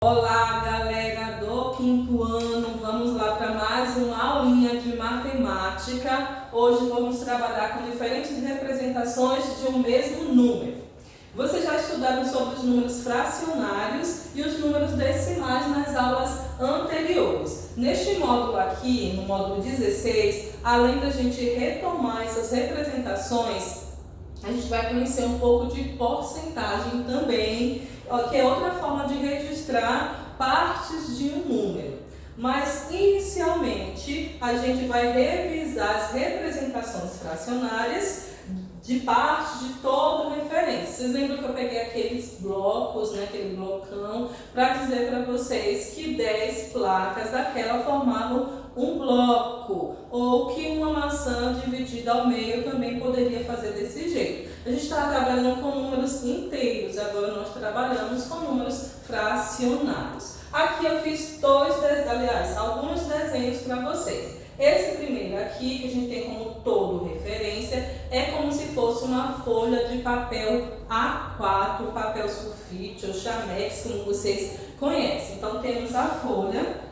Olá, galera do quinto ano, vamos lá para mais uma aulinha de matemática. Hoje vamos trabalhar com diferentes representações de um mesmo número. Vocês já estudaram sobre os números fracionários e os números decimais nas aulas anteriores. Neste módulo aqui, no módulo 16, além da gente retomar essas representações, a gente vai conhecer um pouco de porcentagem também, que é outra forma de registrar partes de um número. Mas, inicialmente, a gente vai revisar as representações fracionárias de parte de toda referência. Vocês lembram que eu peguei aqueles blocos, né, aquele blocão, para dizer para vocês que 10 placas daquela formavam um bloco, ou que uma maçã dividida ao meio também poderia fazer desse jeito. A gente está trabalhando com números inteiros, agora nós trabalhamos com números fracionários. Aqui eu fiz alguns desenhos para vocês. Esse primeiro aqui, que a gente tem como todo referência, é como se fosse uma folha de papel A4, papel sulfite ou chamex, como vocês conhecem. Então temos a folha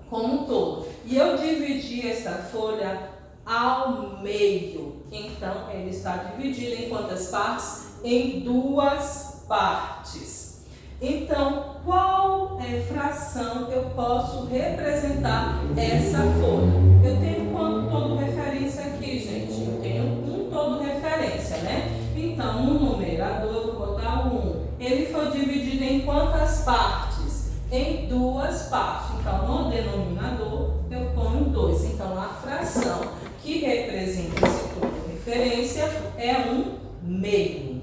como um todo. E eu dividi essa folha ao meio. Então, ela está dividida em quantas partes? Em duas partes. Então, qual fração eu posso representar essa folha? Eu tenho quanto todo referência aqui, gente? Eu tenho um todo referência, né? Então, no numerador, eu vou botar 1. Ele foi dividido em quantas partes? Em duas partes. Então, no denominador, eu ponho 2. Então, a fração que representa esse todo referência é 1/2,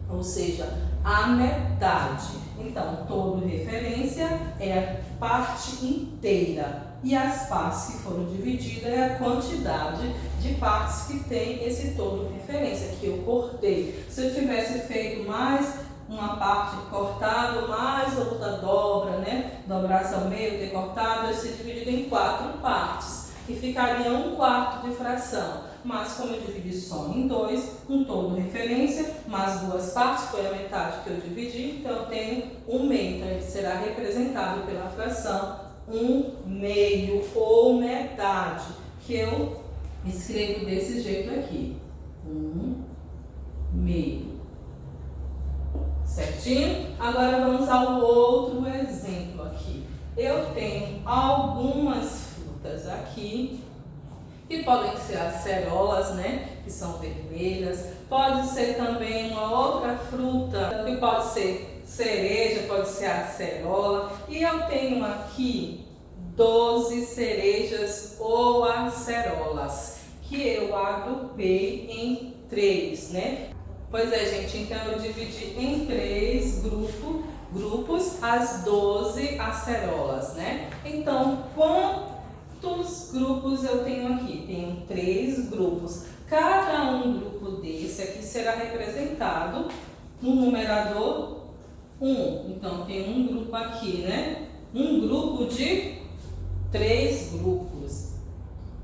ou seja, a metade. Então, todo referência é a parte inteira e as partes que foram divididas é a quantidade de partes que tem esse todo referência, que eu cortei. Se eu tivesse feito mais uma parte cortada, mais outra dobra, né? Dobração meio, ter cortado, ia ser dividido em 4 partes, que ficaria 1/4 de fração. Mas como eu dividi só em 2, um todo referência, mais duas partes, foi a metade que eu dividi, então eu tenho 1/2. Então ele será representado pela fração 1/2 ou metade, que eu escrevo desse jeito aqui. 1/2. Certinho? Agora vamos ao outro exemplo aqui. Eu tenho algumas frutas aqui, que podem ser acerolas, né? Que são vermelhas. Pode ser também uma outra fruta, que pode ser cereja, pode ser acerola. E eu tenho aqui 12 cerejas ou acerolas, que eu agrupei em 3, né? Pois é, gente, então eu dividi em 3 grupos as 12 acerolas, né? Então, quantos grupos eu tenho aqui? Tenho 3 grupos. Cada um grupo desse aqui será representado no numerador 1. Então, tem um grupo aqui, né? Um grupo de 3 grupos.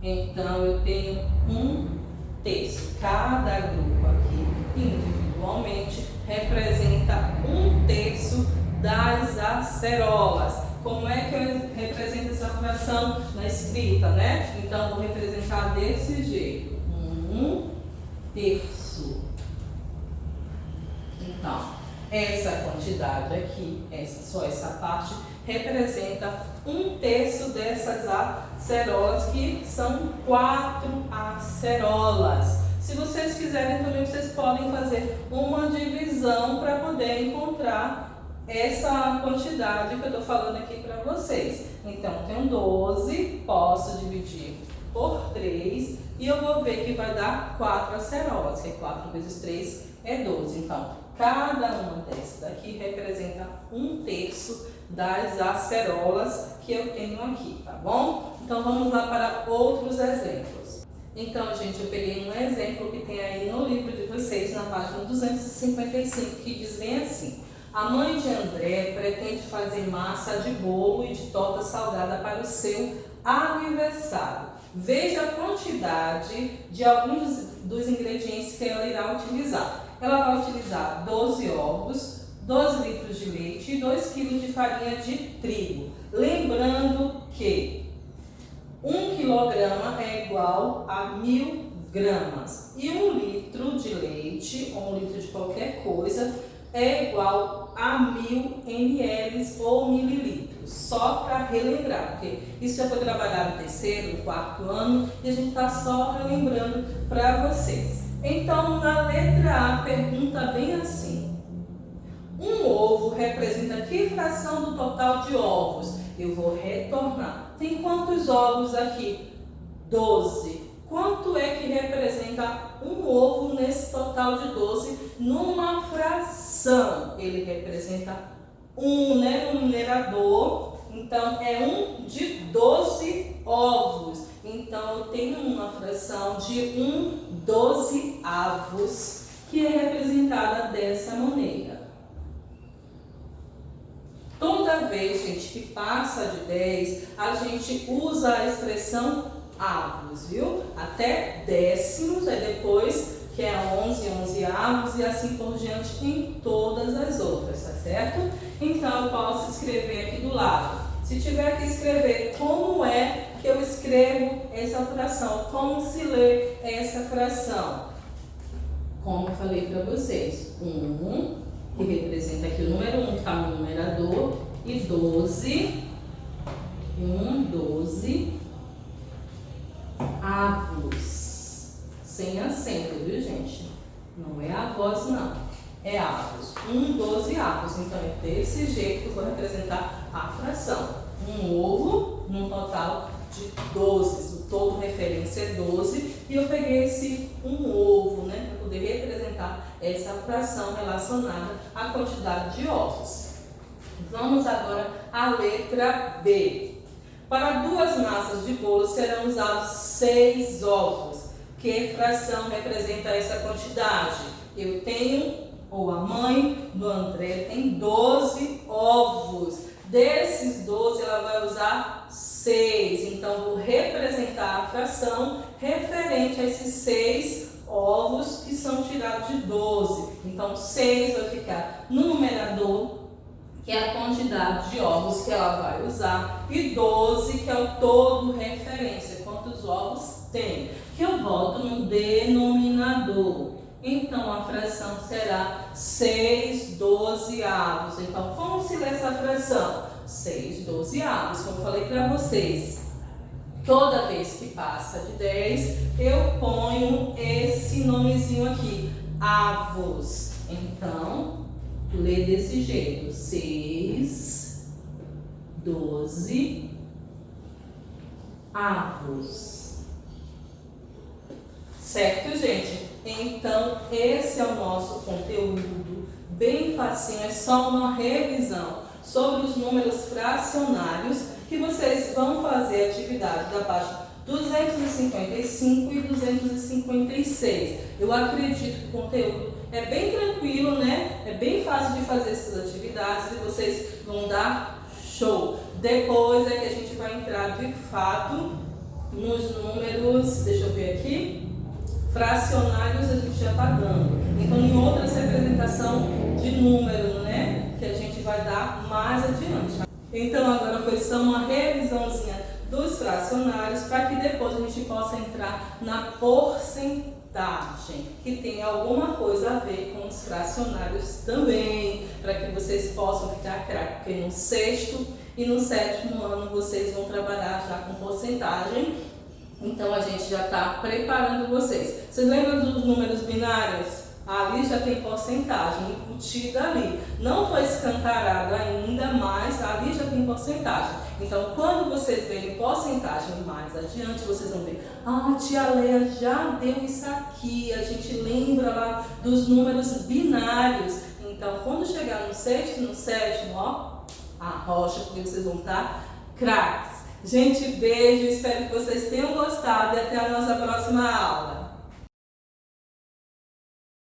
Então, eu tenho 1/3. Cada grupo aqui, individualmente, representa 1/3 das acerolas. Como é que eu represento essa fração na escrita, né? Então, vou representar desse jeito. 1/3. Então, essa quantidade aqui, só essa parte, representa 1/3 dessas acerolas, que são 4 acerolas. Se vocês quiserem também, vocês podem fazer uma divisão para poder encontrar essa quantidade que eu estou falando aqui para vocês. Então, eu tenho 12, posso dividir por 3 e eu vou ver que vai dar 4 acerolas, que 4 vezes 3 é 12. Então, cada uma dessas daqui representa 1/3 das acerolas que eu tenho aqui, tá bom? Então, vamos lá para outros exemplos. Então, gente, eu peguei um exemplo que tem aí no livro de vocês, na página 255, que diz bem assim: a mãe de André pretende fazer massa de bolo e de torta salgada para o seu aniversário. Veja a quantidade de alguns dos ingredientes que ela irá utilizar. Ela vai utilizar 12 ovos, 2 litros de leite e 2 kg de farinha de trigo. Lembrando que 1 quilograma é igual a 1000 gramas e 1 litro de leite, ou 1 litro de qualquer coisa, é igual a 1000 ml ou mililitros. Só para relembrar, porque isso já foi trabalhado no terceiro, no quarto ano e a gente está só relembrando para vocês. Então, na letra A, pergunta bem assim: um ovo representa que fração do total de ovos? Eu vou retornar. Tem quantos ovos aqui? 12. Quanto é que representa um ovo nesse total de 12 numa fração? Ele representa 1, né, no numerador. Então, é 1 de 12 ovos. Então, eu tenho uma fração de 1/12, que é representada dessa maneira. Toda vez, gente, que passa de 10, a gente usa a expressão avos, viu? Até décimos, aí depois que é 11 avos e assim por diante em todas as outras, tá certo? Então, eu posso escrever aqui do lado. Se tiver que escrever como é que eu escrevo essa fração, como se lê essa fração? Como eu falei para vocês, 1, que representa aqui o número 1, que está no numerador, e 12, 12 avos, sem acento, viu, gente? Não é avós, não, é avos, 12 avos. Então, é desse jeito que eu vou representar a fração. Um ovo num total de 12, o todo referência é 12, e eu peguei esse ovo, né, para poder representar essa fração relacionada à quantidade de ovos. Vamos agora à letra B. Para 2 massas de bolo serão usados 6 ovos. Que fração representa essa quantidade? Eu tenho, ou a mãe do André tem 12 ovos. Desses 12, ela vai usar 6. Então, vou representar a fração referente a esses 6 ovos que são tirados de 12. Então, 6 vai ficar no numerador, que é a quantidade de ovos que ela vai usar, e 12, que é o todo referência, quantos ovos tem, que eu boto no denominador. Então, a fração será 6/12. Então, como se lê essa fração? 6/12. Como eu falei para vocês, toda vez que passa de 10, eu ponho esse nomezinho aqui, avos. Então, lê desse jeito, 6/12 avos. Certo, gente? Então, esse é o nosso conteúdo, bem facinho, é só uma revisão sobre os números fracionários que vocês vão fazer atividade da página 255 e 256. Eu acredito que o conteúdo é bem tranquilo, né? É bem fácil de fazer essas atividades e vocês vão dar show. Depois é que a gente vai entrar de fato nos números, deixa eu ver aqui, fracionários a gente já está dando. Então, em outras representação de número, né? Que a gente vai dar mais adiante. Então, agora foi só uma revisãozinha dos fracionários para que depois a gente possa entrar na porcentagem, que tem alguma coisa a ver com os fracionários também, para que vocês possam ficar craque, porque no 6º e no 7º ano vocês vão trabalhar já com porcentagem. Então, a gente já está preparando vocês. Vocês lembram dos números binários? Ali já tem porcentagem embutida ali. Não foi escancarado ainda, mas ali já tem porcentagem. Então, quando vocês verem porcentagem mais adiante, vocês vão ver, ah, tia Leia já deu isso aqui. A gente lembra lá dos números binários. Então, quando chegar no 6º, no 7º, ó, a rocha, porque vocês vão estar craques. Gente, beijo, espero que vocês tenham gostado e até a nossa próxima aula.